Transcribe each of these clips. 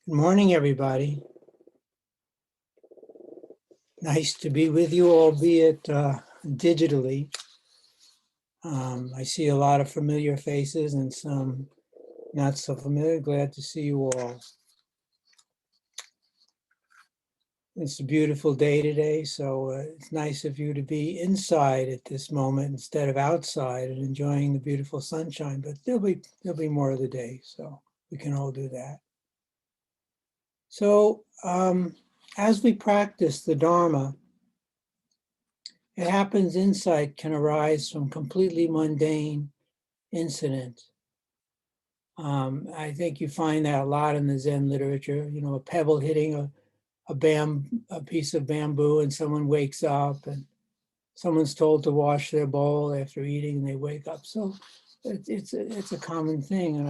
Good morning, everybody. Nice to be with you, albeit digitally. I see a lot of familiar faces and some not so familiar. Glad to see you all. It's a beautiful day today, so it's nice of you to be inside at this moment instead of outside and enjoying the beautiful sunshine. But there'll be more of the day, so we can all do that. So as we practice the Dharma, it happens insight can arise from completely mundane incident. I think you find that a lot in the Zen literature, you know, a pebble hitting a piece of bamboo and someone wakes up, and someone's told to wash their bowl after eating and they wake up. So it's a common thing. And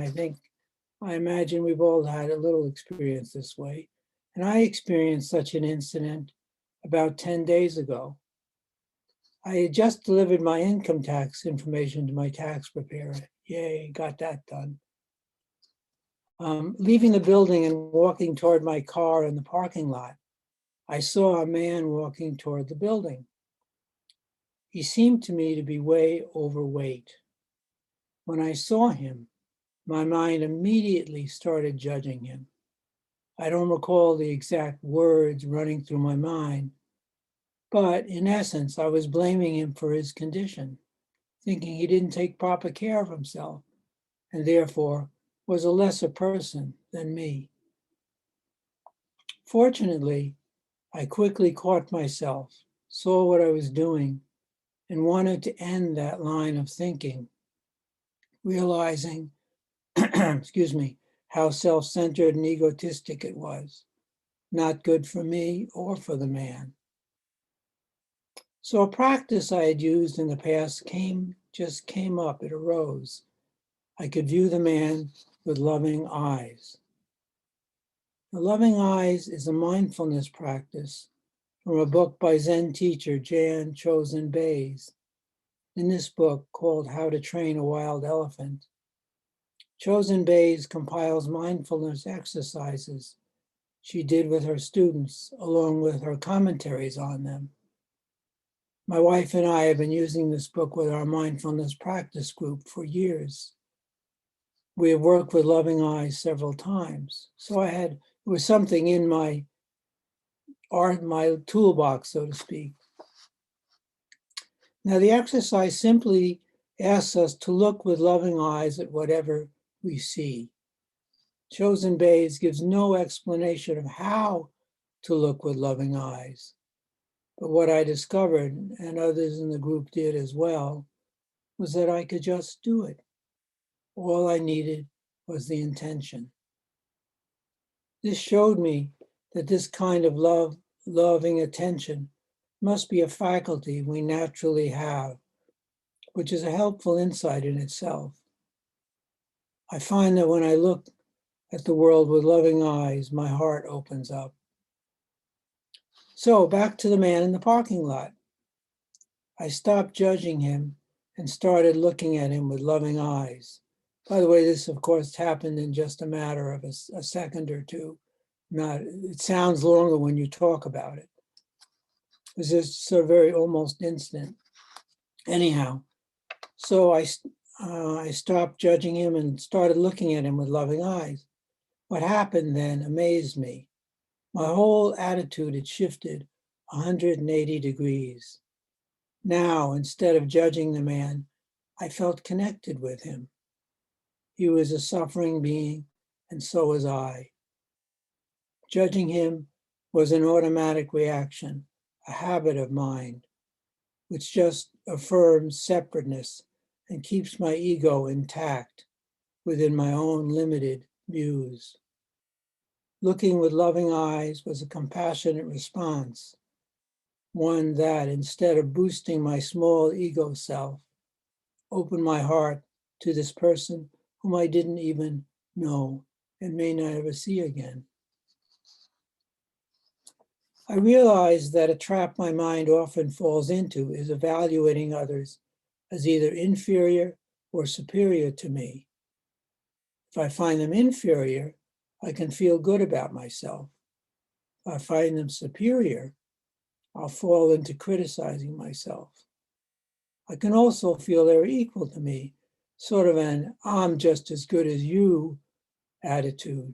I imagine we've all had a little experience this way. And I experienced such an incident about 10 days ago. I had just delivered my income tax information to my tax preparer. Yay, got that done. Leaving the building and walking toward my car in the parking lot, I saw a man walking toward the building. He seemed to me to be way overweight. When I saw him, my mind immediately started judging him. I don't recall the exact words running through my mind, but in essence, I was blaming him for his condition, thinking he didn't take proper care of himself and therefore was a lesser person than me. Fortunately, I quickly caught myself, saw what I was doing, and wanted to end that line of thinking, realizing, excuse me, how self-centered and egotistic it was, not good for me or for the man. So a practice I had used in the past just came up, it arose. I could view the man with loving eyes. The loving eyes is a mindfulness practice from a book by Zen teacher Jan Chozen Bays. In this book called How to Train a Wild Elephant, Chozen Bays compiles mindfulness exercises she did with her students, along with her commentaries on them. My wife and I have been using this book with our mindfulness practice group for years. We have worked with loving eyes several times. So it was something in my toolbox, so to speak. Now, the exercise simply asks us to look with loving eyes at whatever we see. Chozen Bays gives no explanation of how to look with loving eyes. But what I discovered, and others in the group did as well, was that I could just do it. All I needed was the intention. This showed me that this kind of loving attention must be a faculty we naturally have, which is a helpful insight in itself. I find that when I look at the world with loving eyes, my heart opens up. So back to the man in the parking lot. I stopped judging him and started looking at him with loving eyes. By the way, this of course happened in just a matter of a second or two. It sounds longer when you talk about it. It was just so very almost instant. Anyhow, so I stopped judging him and started looking at him with loving eyes. What happened then amazed me. My whole attitude had shifted 180 degrees. Now, instead of judging the man, I felt connected with him. He was a suffering being, and so was I. Judging him was an automatic reaction, a habit of mind, which just affirms separateness and keeps my ego intact within my own limited views. Looking with loving eyes was a compassionate response, one that, instead of boosting my small ego self, opened my heart to this person whom I didn't even know and may not ever see again. I realized that a trap my mind often falls into is evaluating others as either inferior or superior to me. If I find them inferior, I can feel good about myself. If I find them superior, I'll fall into criticizing myself. I can also feel they're equal to me, sort of an I'm just as good as you attitude.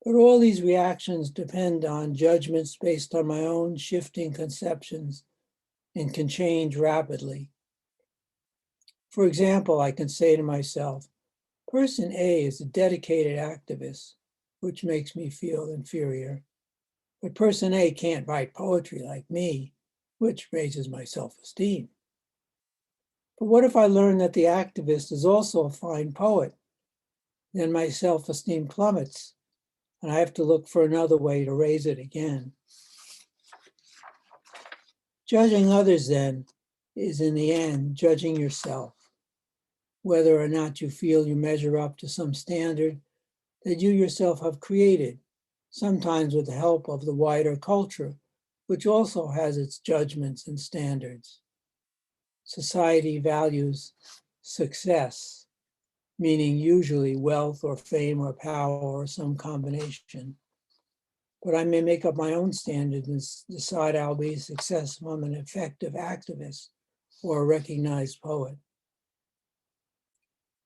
But all these reactions depend on judgments based on my own shifting conceptions and can change rapidly. For example, I can say to myself, person A is a dedicated activist, which makes me feel inferior. But person A can't write poetry like me, which raises my self-esteem. But what if I learn that the activist is also a fine poet? Then my self-esteem plummets, and I have to look for another way to raise it again. Judging others, then, is in the end judging yourself, whether or not you feel you measure up to some standard that you yourself have created, sometimes with the help of the wider culture, which also has its judgments and standards. Society values success, meaning usually wealth or fame or power or some combination. But I may make up my own standards and decide I'll be successful. I'm an effective activist or a recognized poet.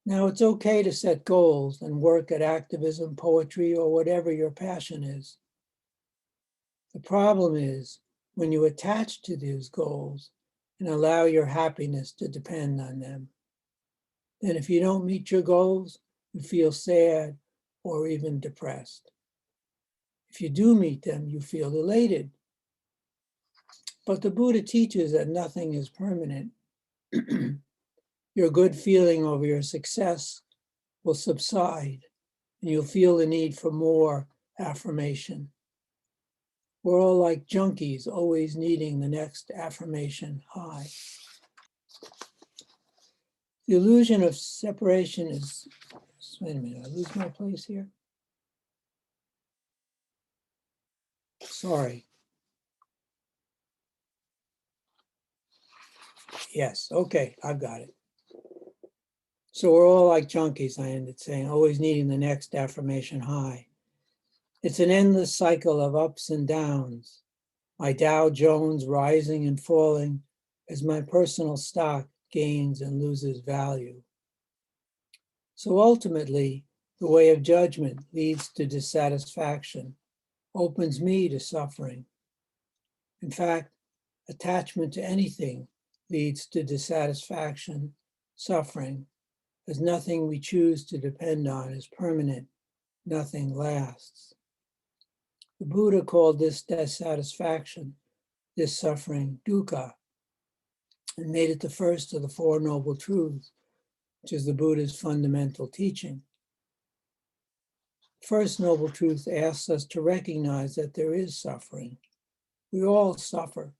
Now, it's okay to set goals and work at activism, poetry, or whatever your passion is. The problem is when you attach to these goals and allow your happiness to depend on them. Then if you don't meet your goals, you feel sad or even depressed. If you do meet them, you feel elated. But the Buddha teaches that nothing is permanent. Your good feeling over your success will subside, and you'll feel the need for more affirmation. We're all like junkies, always needing the next affirmation high. The illusion of separation is, wait a minute, I lose my place here? Sorry. Yes, okay, I've got it. So we're all like junkies, I ended saying, always needing the next affirmation high. It's an endless cycle of ups and downs. My Dow Jones rising and falling as my personal stock gains and loses value. So ultimately, the way of judgment leads to dissatisfaction, opens me to suffering. In fact, attachment to anything leads to dissatisfaction, suffering, as nothing we choose to depend on is permanent, nothing lasts. The Buddha called this dissatisfaction, this suffering, dukkha, and made it the first of the Four Noble Truths, which is the Buddha's fundamental teaching. First Noble Truth asks us to recognize that there is suffering. We all suffer.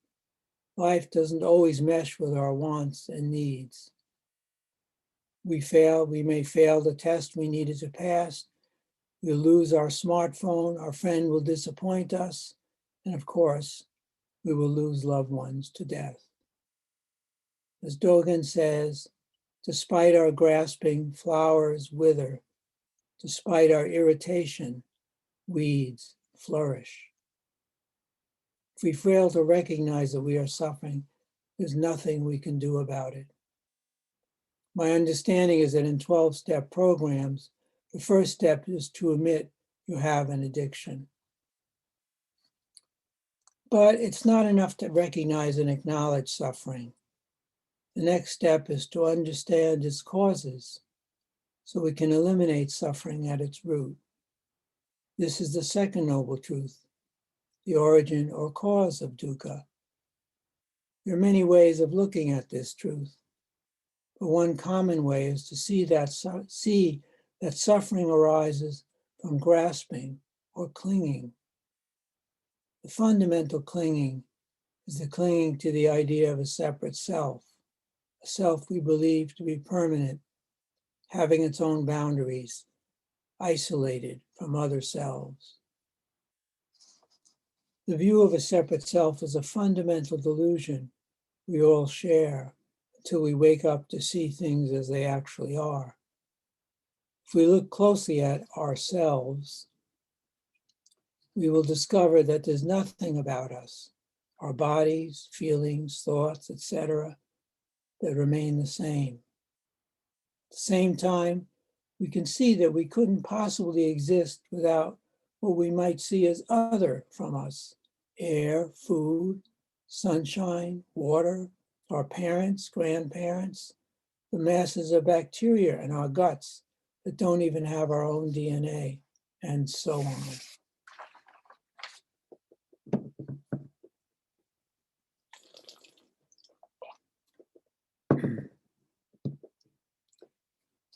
Life doesn't always mesh with our wants and needs. We may fail the test we needed to pass. We'll lose our smartphone, our friend will disappoint us, and of course, we will lose loved ones to death. As Dogen says, despite our grasping, flowers wither. Despite our irritation, weeds flourish. If we fail to recognize that we are suffering, there's nothing we can do about it. My understanding is that in 12-step programs, the first step is to admit you have an addiction. But it's not enough to recognize and acknowledge suffering. The next step is to understand its causes so we can eliminate suffering at its root. This is the second noble truth, the origin or cause of dukkha. There are many ways of looking at this truth, but one common way is to see that suffering arises from grasping or clinging. The fundamental clinging is the clinging to the idea of a separate self, a self we believe to be permanent, having its own boundaries, isolated from other selves. The view of a separate self is a fundamental delusion we all share until we wake up to see things as they actually are. If we look closely at ourselves, we will discover that there's nothing about us, our bodies, feelings, thoughts, etc., that remain the same. At the same time, we can see that we couldn't possibly exist without what we might see as other from us: air, food, sunshine, water, our parents, grandparents, the masses of bacteria in our guts that don't even have our own DNA, and so on.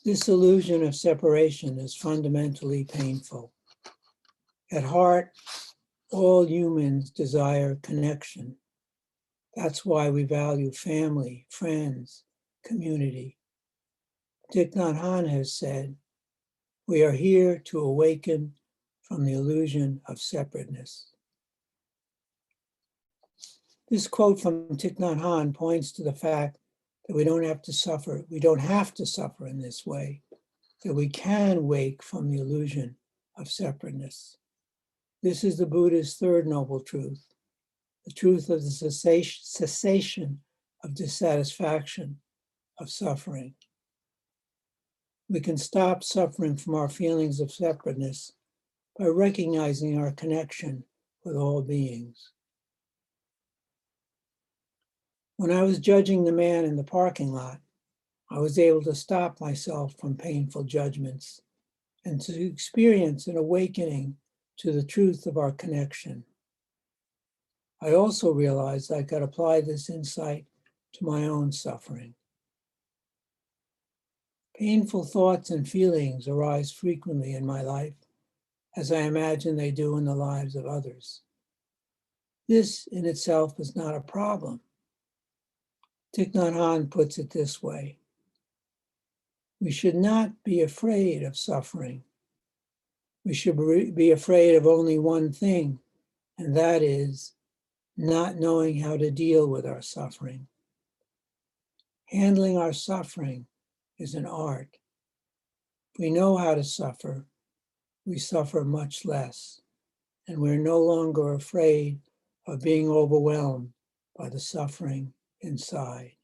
This illusion of separation is fundamentally painful. At heart, all humans desire connection. That's why we value family, friends, community. Thich Nhat Hanh has said, "We are here to awaken from the illusion of separateness." This quote from Thich Nhat Hanh points to the fact that we don't have to suffer in this way, that we can wake from the illusion of separateness. This is the Buddha's third noble truth, the truth of the cessation of dissatisfaction, of suffering. We can stop suffering from our feelings of separateness by recognizing our connection with all beings. When I was judging the man in the parking lot, I was able to stop myself from painful judgments and to experience an awakening to the truth of our connection. I also realized I could apply this insight to my own suffering. Painful thoughts and feelings arise frequently in my life, as I imagine they do in the lives of others. This in itself is not a problem. Thich Nhat Hanh puts it this way: we should not be afraid of suffering. We should be afraid of only one thing, and that is not knowing how to deal with our suffering. Handling our suffering is an art. If we know how to suffer, we suffer much less, and we're no longer afraid of being overwhelmed by the suffering inside.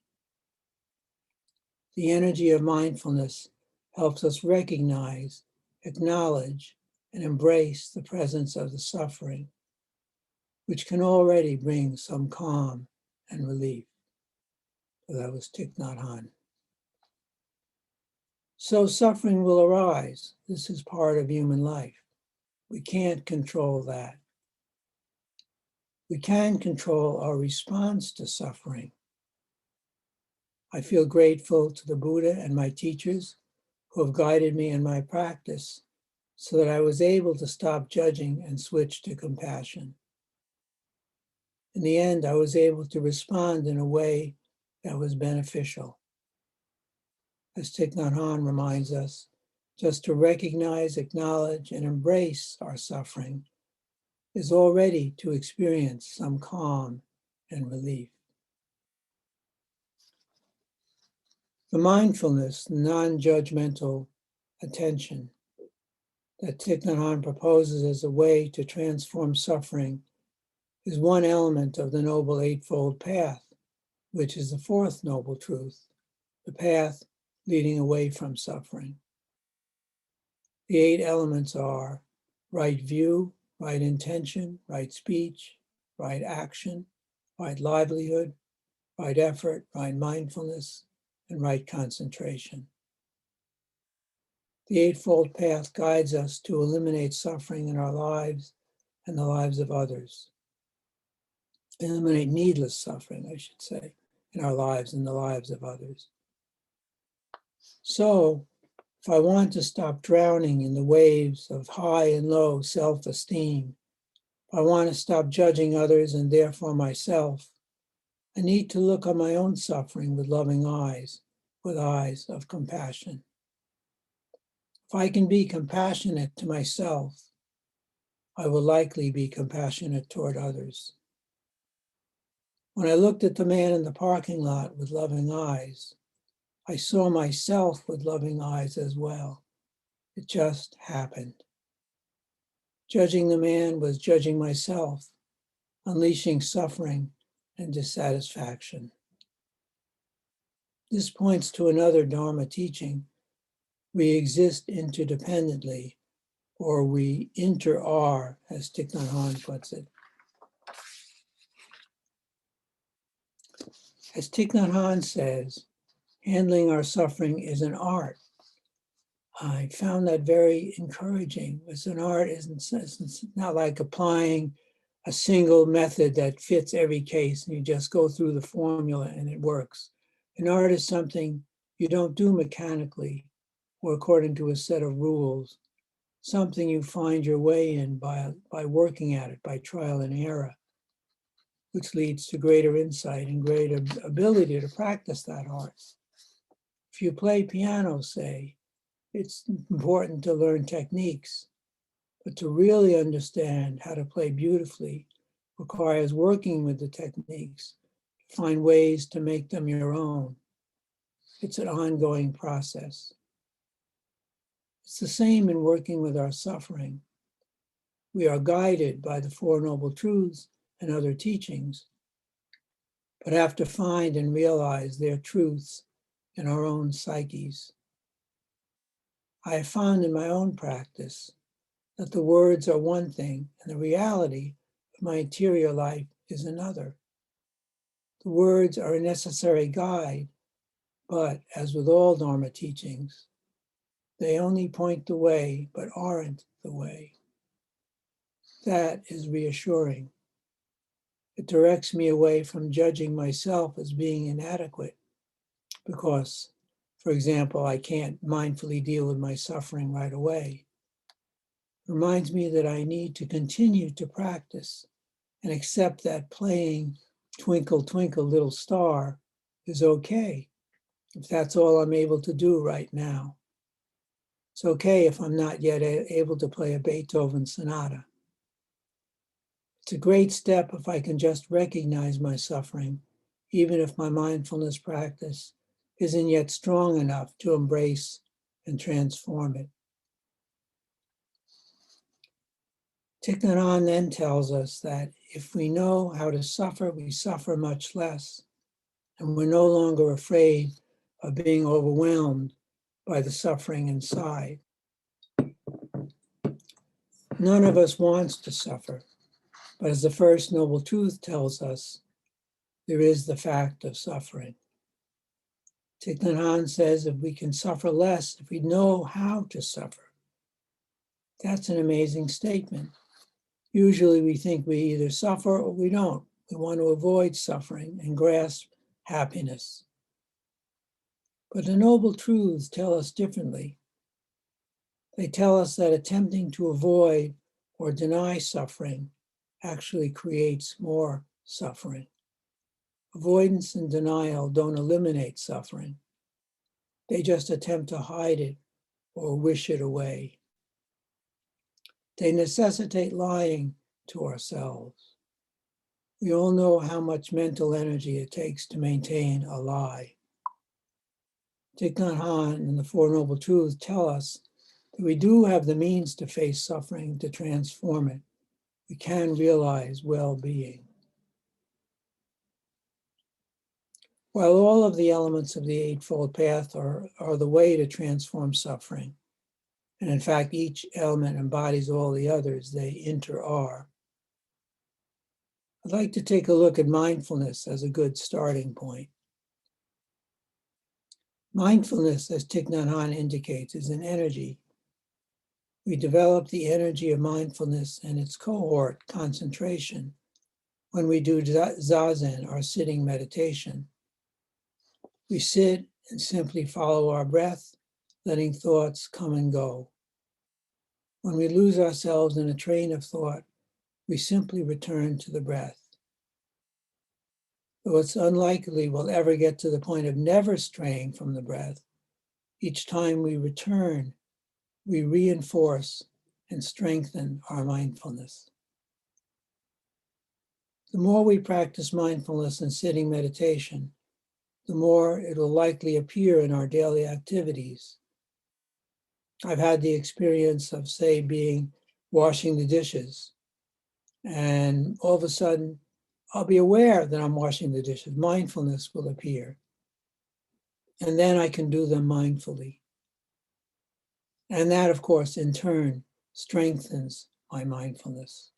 The energy of mindfulness helps us recognize, acknowledge, and embrace the presence of the suffering, which can already bring some calm and relief. So that was Thich Nhat Hanh. So suffering will arise. This is part of human life. We can't control that. We can control our response to suffering. I feel grateful to the Buddha and my teachers who have guided me in my practice so that I was able to stop judging and switch to compassion. In the end, I was able to respond in a way that was beneficial. As Thich Nhat Hanh reminds us, just to recognize, acknowledge, and embrace our suffering is already to experience some calm and relief. The mindfulness, non-judgmental attention that Thich Nhat Hanh proposes as a way to transform suffering is one element of the Noble Eightfold Path, which is the fourth noble truth, the path leading away from suffering. The 8 elements are right view, right intention, right speech, right action, right livelihood, right effort, right mindfulness, and right concentration. The Eightfold Path guides us to eliminate suffering in our lives and the lives of others. Eliminate needless suffering, I should say, in our lives and the lives of others. So, if I want to stop drowning in the waves of high and low self-esteem, if I want to stop judging others and therefore myself, I need to look on my own suffering with loving eyes, with eyes of compassion. If I can be compassionate to myself, I will likely be compassionate toward others. When I looked at the man in the parking lot with loving eyes, I saw myself with loving eyes as well. It just happened. Judging the man was judging myself, unleashing suffering and dissatisfaction. This points to another Dharma teaching. We exist interdependently, or we inter-are, as Thich Nhat Hanh puts it. As Thich Nhat Hanh says, handling our suffering is an art. I found that very encouraging. It's an art, it's not like applying a single method that fits every case and you just go through the formula and it works. An art is something you don't do mechanically or according to a set of rules, something you find your way in by working at it, by trial and error, which leads to greater insight and greater ability to practice that art. If you play piano, say, it's important to learn techniques, but to really understand how to play beautifully requires working with the techniques, to find ways to make them your own. It's an ongoing process. It's the same in working with our suffering. We are guided by the Four Noble Truths and other teachings, but have to find and realize their truths in our own psyches. I have found in my own practice that the words are one thing and the reality of my interior life is another. The words are a necessary guide, but as with all Dharma teachings, they only point the way, but aren't the way. That is reassuring. It directs me away from judging myself as being inadequate because, for example, I can't mindfully deal with my suffering right away. It reminds me that I need to continue to practice and accept that playing Twinkle, Twinkle, Little Star is okay if that's all I'm able to do right now. It's okay if I'm not yet able to play a Beethoven sonata. It's a great step if I can just recognize my suffering, even if my mindfulness practice isn't yet strong enough to embrace and transform it. Thich Nhat Hanh then tells us that if we know how to suffer, we suffer much less, and we're no longer afraid of being overwhelmed by the suffering inside. None of us wants to suffer, but as the First Noble Truth tells us, there is the fact of suffering. Thich Nhat Hanh says if we can suffer less, if we know how to suffer, that's an amazing statement. Usually we think we either suffer or we don't. We want to avoid suffering and grasp happiness. But the Noble Truths tell us differently. They tell us that attempting to avoid or deny suffering actually creates more suffering. Avoidance and denial don't eliminate suffering. They just attempt to hide it or wish it away. They necessitate lying to ourselves. We all know how much mental energy it takes to maintain a lie. Thich Nhat Hanh and the Four Noble Truths tell us that we do have the means to face suffering, to transform it. We can realize well-being. While all of the elements of the Eightfold Path are the way to transform suffering, and in fact each element embodies all the others, they inter-are. I'd like to take a look at mindfulness as a good starting point. Mindfulness, as Thich Nhat Hanh indicates, is an energy. We develop the energy of mindfulness and its cohort, concentration, when we do zazen, or sitting meditation. We sit and simply follow our breath, letting thoughts come and go. When we lose ourselves in a train of thought, we simply return to the breath. Though it's unlikely we'll ever get to the point of never straying from the breath, each time we return, we reinforce and strengthen our mindfulness. The more we practice mindfulness and sitting meditation, the more it will likely appear in our daily activities. I've had the experience of, say, washing the dishes, and all of a sudden I'll be aware that I'm washing the dishes. Mindfulness will appear. And then I can do them mindfully. And that, of course, in turn, strengthens my mindfulness.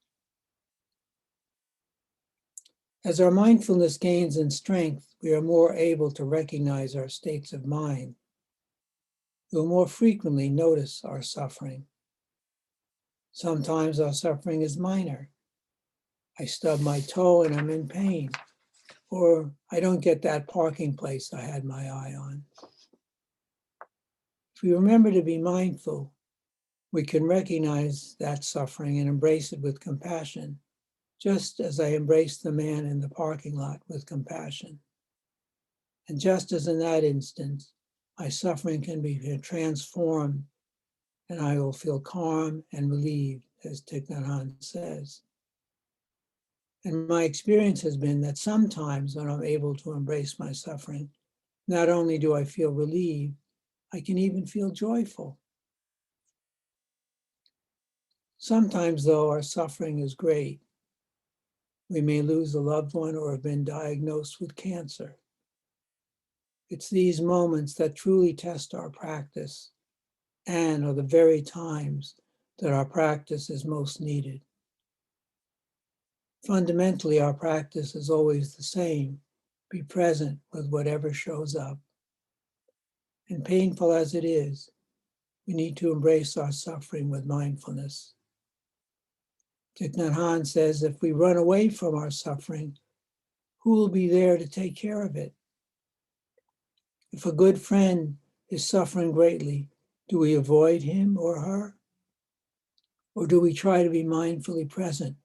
As our mindfulness gains in strength, we are more able to recognize our states of mind. We'll more frequently notice our suffering. Sometimes our suffering is minor. I stub my toe and I'm in pain, or I don't get that parking place I had my eye on. If we remember to be mindful, we can recognize that suffering and embrace it with compassion, just as I embraced the man in the parking lot with compassion. And just as in that instance, my suffering can be transformed and I will feel calm and relieved, as Thich Nhat Hanh says. And my experience has been that sometimes when I'm able to embrace my suffering, not only do I feel relieved, I can even feel joyful. Sometimes, though, our suffering is great. We may lose a loved one or have been diagnosed with cancer. It's these moments that truly test our practice and are the very times that our practice is most needed. Fundamentally, our practice is always the same. Be present with whatever shows up. And painful as it is, we need to embrace our suffering with mindfulness. Thich Nhat Hanh says, if we run away from our suffering, who will be there to take care of it? If a good friend is suffering greatly, do we avoid him or her? Or do we try to be mindfully present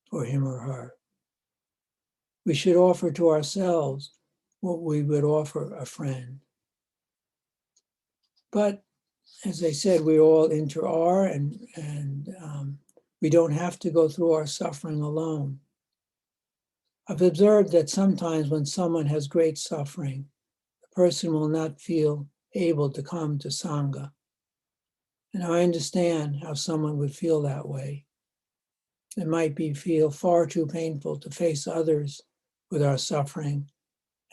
for him or her? We should offer to ourselves what we would offer a friend. But as I said, we all inter-are, and we don't have to go through our suffering alone. I've observed that sometimes when someone has great suffering, the person will not feel able to come to Sangha. And I understand how someone would feel that way. It might feel far too painful to face others with our suffering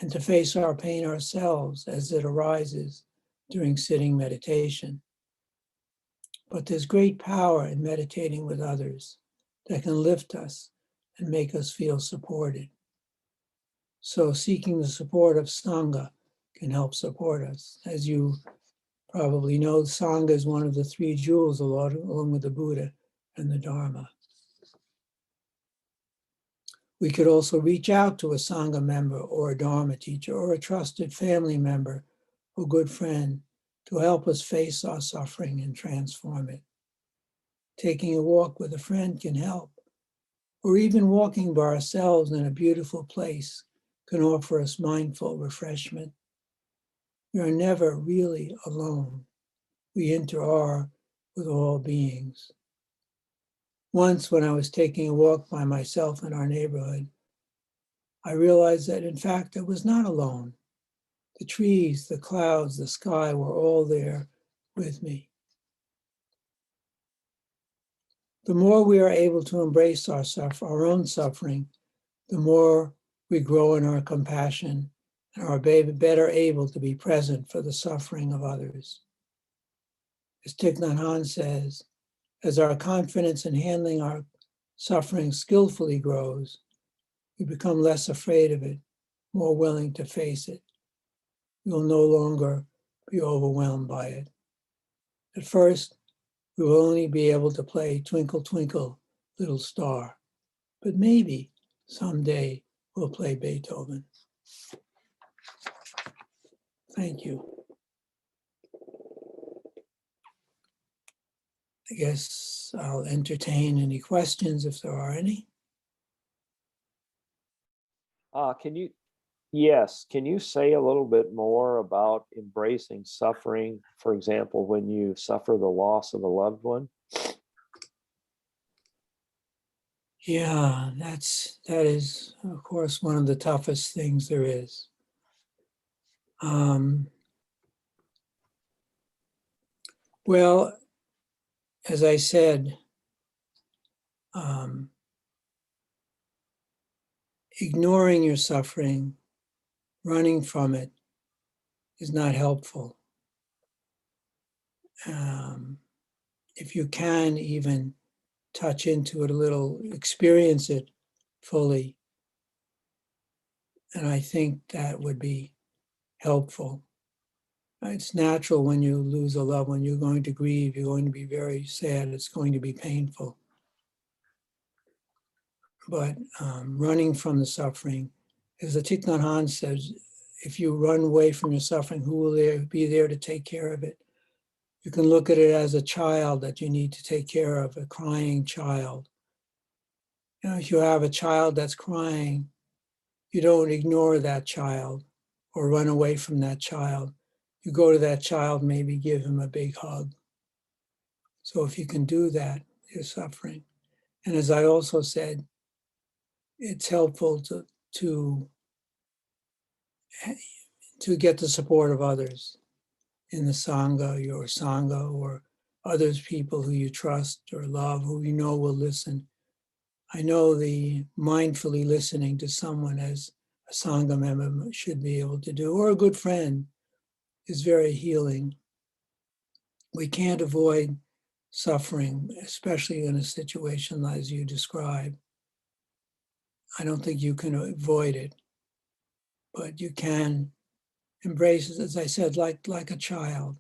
and to face our pain ourselves as it arises during sitting meditation. But there's great power in meditating with others that can lift us and make us feel supported. So seeking the support of Sangha can help support us. As you probably know, Sangha is one of the three jewels along with the Buddha and the Dharma. We could also reach out to a Sangha member or a Dharma teacher or a trusted family member or good friend to help us face our suffering and transform it. Taking a walk with a friend can help, or even walking by ourselves in a beautiful place can offer us mindful refreshment. We are never really alone. We inter-are with all beings. Once, when I was taking a walk by myself in our neighborhood, I realized that in fact I was not alone. The trees, the clouds, the sky were all there with me. The more we are able to embrace our own suffering, the more we grow in our compassion and are better able to be present for the suffering of others. As Thich Nhat Hanh says, as our confidence in handling our suffering skillfully grows, we become less afraid of it, more willing to face it. We will no longer be overwhelmed by it. At first, we will only be able to play Twinkle, Twinkle, Little Star, but maybe someday we'll play Beethoven. Thank you. I guess I'll entertain any questions if there are any. Can you say a little bit more about embracing suffering? For example, when you suffer the loss of a loved one? Yeah, that is, of course, one of the toughest things there is. Well, as I said, ignoring your suffering, running from it, is not helpful. If you can even touch into it a little, experience it fully, and I think that would be helpful. It's natural when you lose a loved one, you're going to grieve, you're going to be very sad, it's going to be painful. But running from the suffering, as the Thich Nhat Hanh says, if you run away from your suffering, who will be there to take care of it? You can look at it as a child that you need to take care of, a crying child. You know, if you have a child that's crying, you don't ignore that child or run away from that child. You go to that child, maybe give him a big hug. So if you can do that, you're suffering. And as I also said, it's helpful to get the support of others in the Sangha, your Sangha, or others, people who you trust or love, who you know will listen. I know the mindfully listening to someone as a Sangha member should be able to do, or a good friend, is very healing. We can't avoid suffering, especially in a situation as you describe. I don't think you can avoid it, but you can embrace it, as I said, like a child,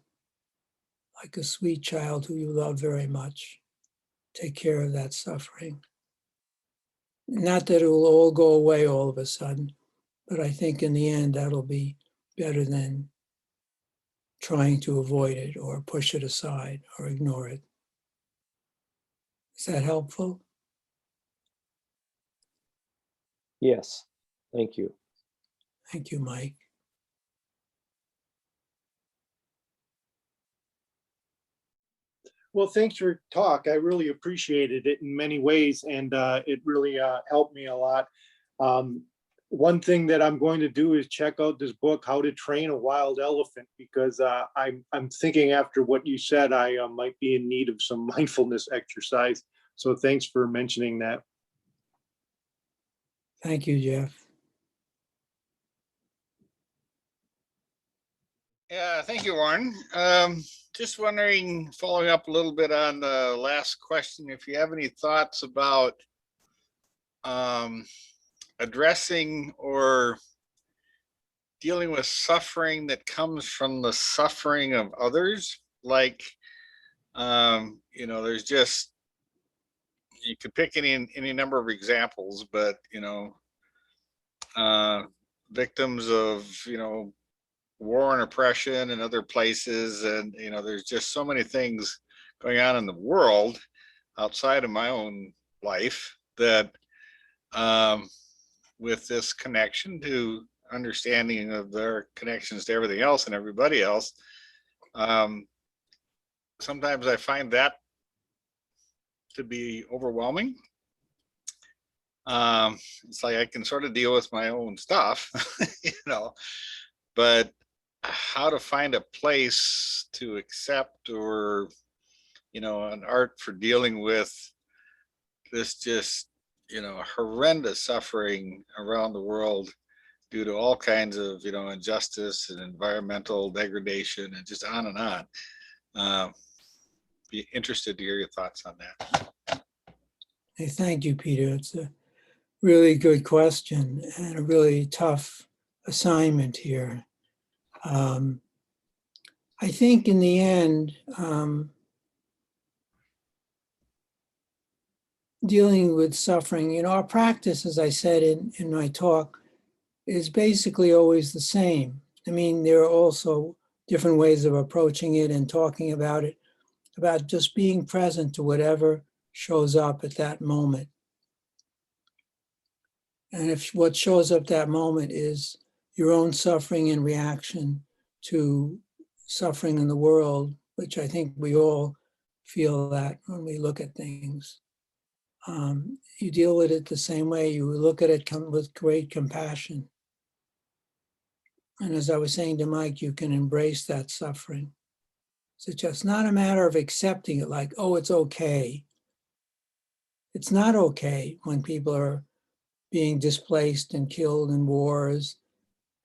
like a sweet child who you love very much. Take care of that suffering. Not that it will all go away all of a sudden, but I think in the end that'll be better than trying to avoid it or push it aside or ignore it. Is that helpful? Yes, thank you. Thank you, Mike. Well, thanks for your talk. I really appreciated it in many ways, and it really helped me a lot. One thing that I'm going to do is check out this book, How to Train a Wild Elephant, because I'm thinking after what you said, I might be in need of some mindfulness exercise. So thanks for mentioning that. Thank you, Jeff. Yeah, thank you, Warren. Just wondering, following up a little bit on the last question, if you have any thoughts about addressing or dealing with suffering that comes from the suffering of others. Like, there's just, you could pick any number of examples, but, victims of, war and oppression in other places. And, there's just so many things going on in the world outside of my own life that with this connection to understanding of their connections to everything else and everybody else, sometimes I find that to be overwhelming. It's like I can sort of deal with my own stuff, but how to find a place to accept or, an art for dealing with this just, horrendous suffering around the world due to all kinds of, injustice and environmental degradation and just on and on. Be interested to hear your thoughts on that. Hey, thank you, Peter. It's a really good question and a really tough assignment here. I think in the end, dealing with suffering, our practice, as I said in my talk, is basically always the same. I mean, there are also different ways of approaching it and talking about it, about just being present to whatever shows up at that moment. And if what shows up that moment is your own suffering in reaction to suffering in the world, which I think we all feel that when we look at things, you deal with it the same way. You look at it with great compassion. And as I was saying to Mike, you can embrace that suffering. It's just not a matter of accepting it like, oh, it's okay. It's not okay when people are being displaced and killed in wars.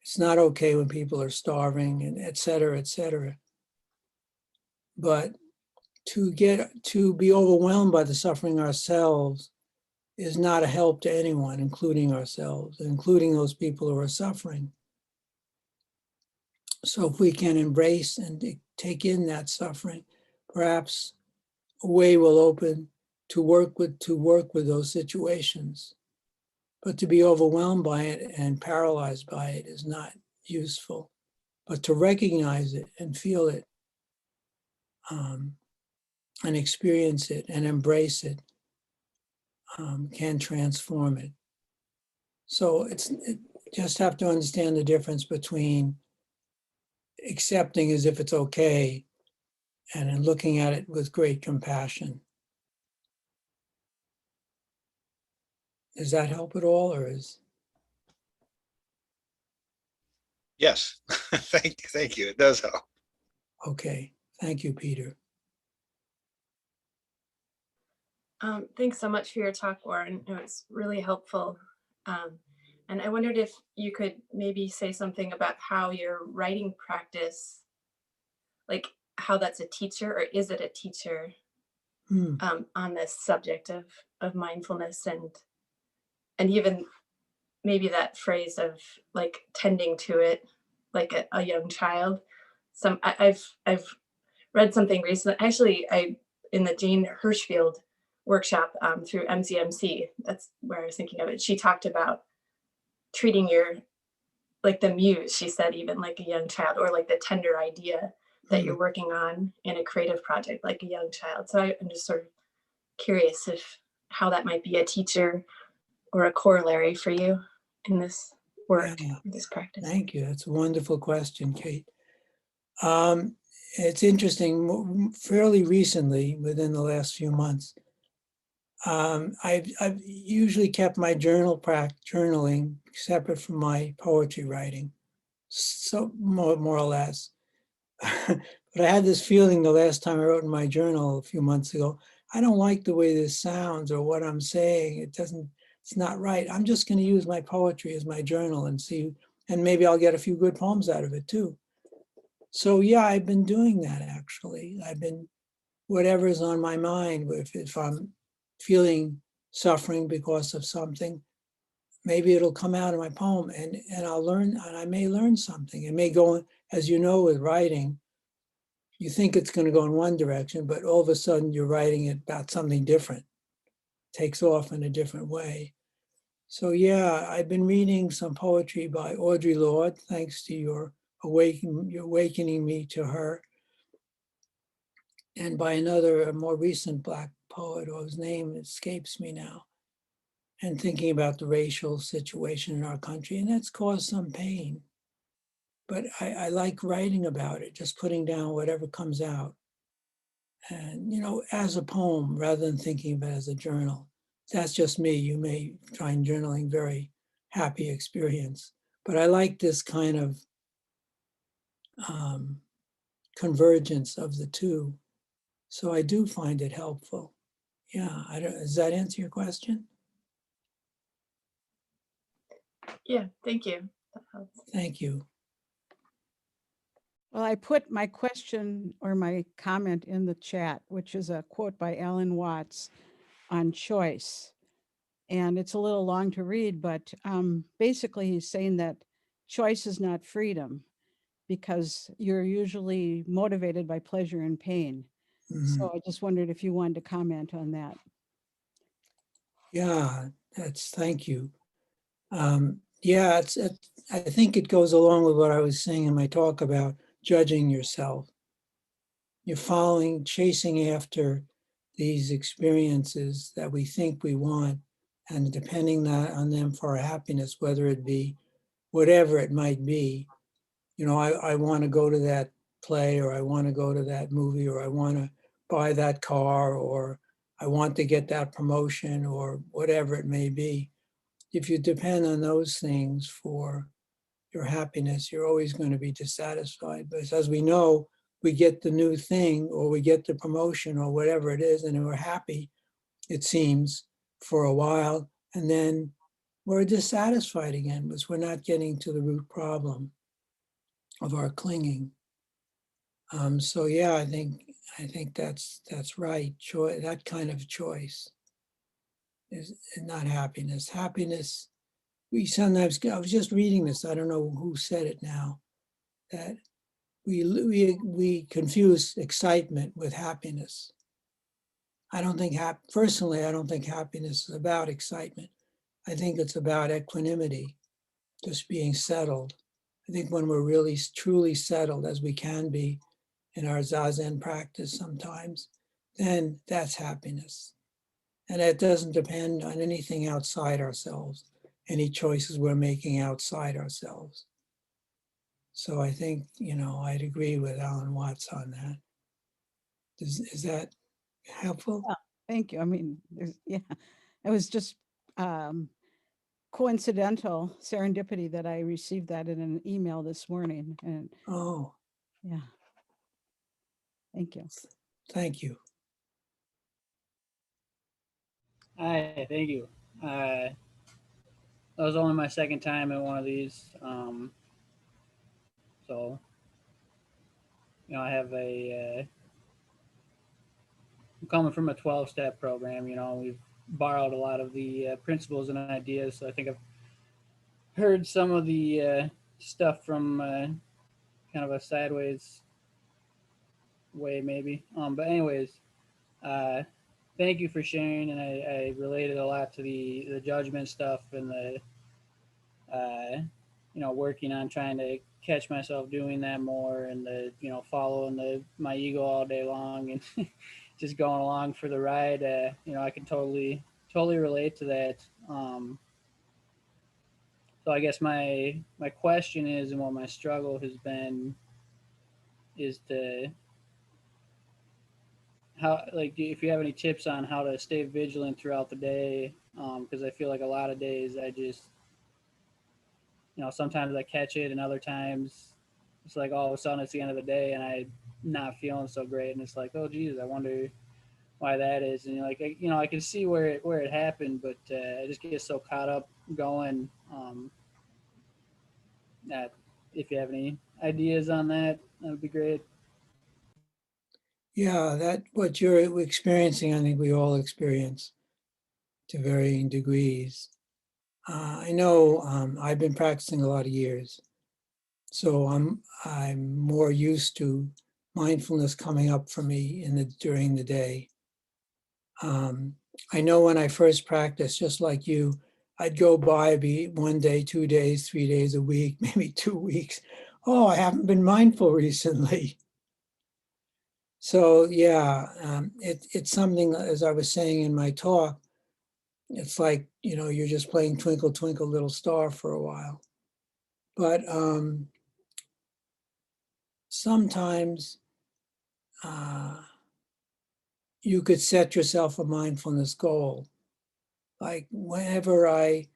It's not okay when people are starving, and et cetera, et cetera. But to be overwhelmed by the suffering ourselves is not a help to anyone, including ourselves, including those people who are suffering. So if we can embrace and take in that suffering, perhaps a way will open to work with those situations. But to be overwhelmed by it and paralyzed by it is not useful. But to recognize it and feel it, and experience it and embrace it, can transform it. So just have to understand the difference between accepting as if it's okay and in looking at it with great compassion. Does that help at all, or is? Yes, thank you. It does help. Okay, thank you, Peter. Thanks so much for your talk, Warren. It was really helpful. And I wondered if you could maybe say something about how your writing practice, like how that's a teacher, or is it a teacher on this subject of mindfulness, and even maybe that phrase of like tending to it like a young child. I've read something recently. Actually, in the Jane Hirschfield workshop through MCMC, that's where I was thinking of it. She talked about treating like the muse, she said, even like a young child, or like the tender idea that you're working on in a creative project, like a young child. So I'm just sort of curious how that might be a teacher or a corollary for you in this work, this practice. Thank you. That's a wonderful question, Kate. It's interesting, fairly recently, within the last few months, I've usually kept my journaling separate from my poetry writing, so more or less. But I had this feeling the last time I wrote in my journal a few months ago, I don't like the way this sounds or what I'm saying. It's not right. I'm just going to use my poetry as my journal and see, and maybe I'll get a few good poems out of it too. So yeah, I've been doing that actually. Whatever's on my mind, if I'm feeling suffering because of something, maybe it'll come out in my poem and I'll learn, and I may learn something. It may go, as you know, with writing, you think it's going to go in one direction, but all of a sudden you're writing it about something different. It takes off in a different way. So yeah, I've been reading some poetry by Audre Lorde, thanks to your awakening me to her, and by a more recent Black poet whose name escapes me now, and thinking about the racial situation in our country, and that's caused some pain. But I like writing about it, just putting down whatever comes out. And, as a poem rather than thinking of it as a journal. That's just me. You may find journaling very happy experience, but I like this kind of convergence of the two. So I do find it helpful. Yeah, does that answer your question? Yeah, thank you. That helps. Thank you. Well, I put my question or my comment in the chat, which is a quote by Alan Watts on choice. And it's a little long to read, but basically he's saying that choice is not freedom because you're usually motivated by pleasure and pain. So I just wondered if you wanted to comment on that. Yeah, thank you. Yeah, I think it goes along with what I was saying in my talk about judging yourself. You're chasing after these experiences that we think we want and depending on them for our happiness, whether it be whatever it might be. I want to go to that play, or I want to go to that movie, or I want to buy that car, or I want to get that promotion, or whatever it may be. If you depend on those things for your happiness, you're always going to be dissatisfied. But as we know, we get the new thing or we get the promotion or whatever it is, and we're happy, it seems, for a while, and then we're dissatisfied again because we're not getting to the root problem of our clinging. So yeah, I think that's right. That kind of choice is not happiness. Happiness, we sometimes, I was just reading this, I don't know who said it now, that we confuse excitement with happiness. I don't think, personally, I don't think happiness is about excitement. I think it's about equanimity, just being settled. I think when we're really truly settled, as we can be in our Zazen practice sometimes, then that's happiness. And it doesn't depend on anything outside ourselves, any choices we're making outside ourselves. So I think, I'd agree with Alan Watts on that. Is that helpful? Yeah, thank you. I mean, yeah, it was just coincidental serendipity that I received that in an email this morning. And Oh, yeah, thank you. thank you. Hi, thank you. That was only my second time in one of these. So, I have I'm coming from a 12-step program, we've borrowed a lot of the principles and ideas. So I think I've heard some of the stuff from kind of a sideways way, maybe. But anyways, uh, thank you for sharing. And I related a lot to the judgment stuff and the working on trying to catch myself doing that more, and the following my ego all day long and just going along for the ride. I can totally relate to that. So I guess my question is, and what my struggle has been, is to how, like, if you have any tips on how to stay vigilant throughout the day, because I feel like a lot of days I just sometimes I catch it, and other times it's like all of a sudden it's the end of the day and I'm not feeling so great, and it's like, oh geez, I wonder why that is. And I can see where it happened, but I just get so caught up going. That if you have any ideas on that, that would be great. Yeah, that what you're experiencing, I think we all experience to varying degrees. I know I've been practicing a lot of years, so I'm more used to mindfulness coming up for me during the day. I know when I first practiced, just like you, I'd go by, be 1 day, 2 days, 3 days a week, maybe 2 weeks. Oh, I haven't been mindful recently. So yeah, it's something, as I was saying in my talk, it's like, you're just playing Twinkle, Twinkle, Little Star for a while. But sometimes you could set yourself a mindfulness goal. Like whenever I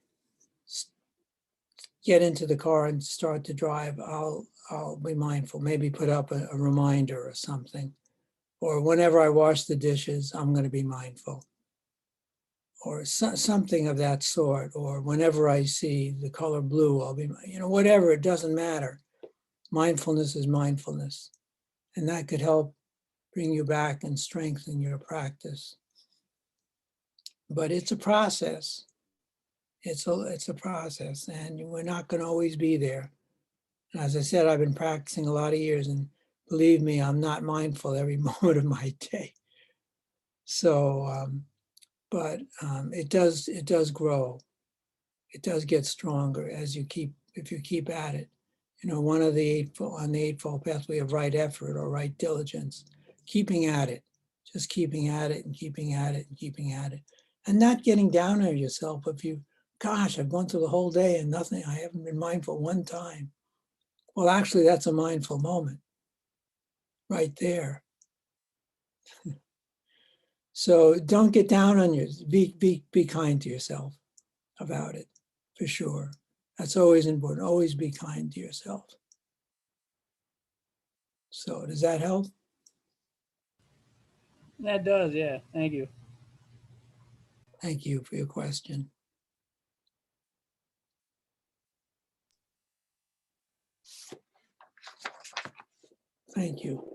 get into the car and start to drive, I'll be mindful, maybe put up a reminder or something. Or whenever I wash the dishes, I'm going to be mindful. Or something of that sort. Or whenever I see the color blue, I'll be, whatever, it doesn't matter. Mindfulness is mindfulness. And that could help bring you back and strengthen your practice. But it's a process. It's a process, and we're not going to always be there. And as I said, I've been practicing a lot of years, and believe me, I'm not mindful every moment of my day. So, but it does grow. It does get stronger if you keep at it. One of the on the Eightfold Path, we have right effort or right diligence, keeping at it, just keeping at it and keeping at it and keeping at it, and not getting down on yourself. Gosh, I've gone through the whole day and nothing, I haven't been mindful one time. Well, actually, that's a mindful moment right there. So don't get down on yourself. Be kind to yourself about it, for sure. That's always important. Always be kind to yourself. So does that help? That does, yeah. Thank you. Thank you for your question. Thank you.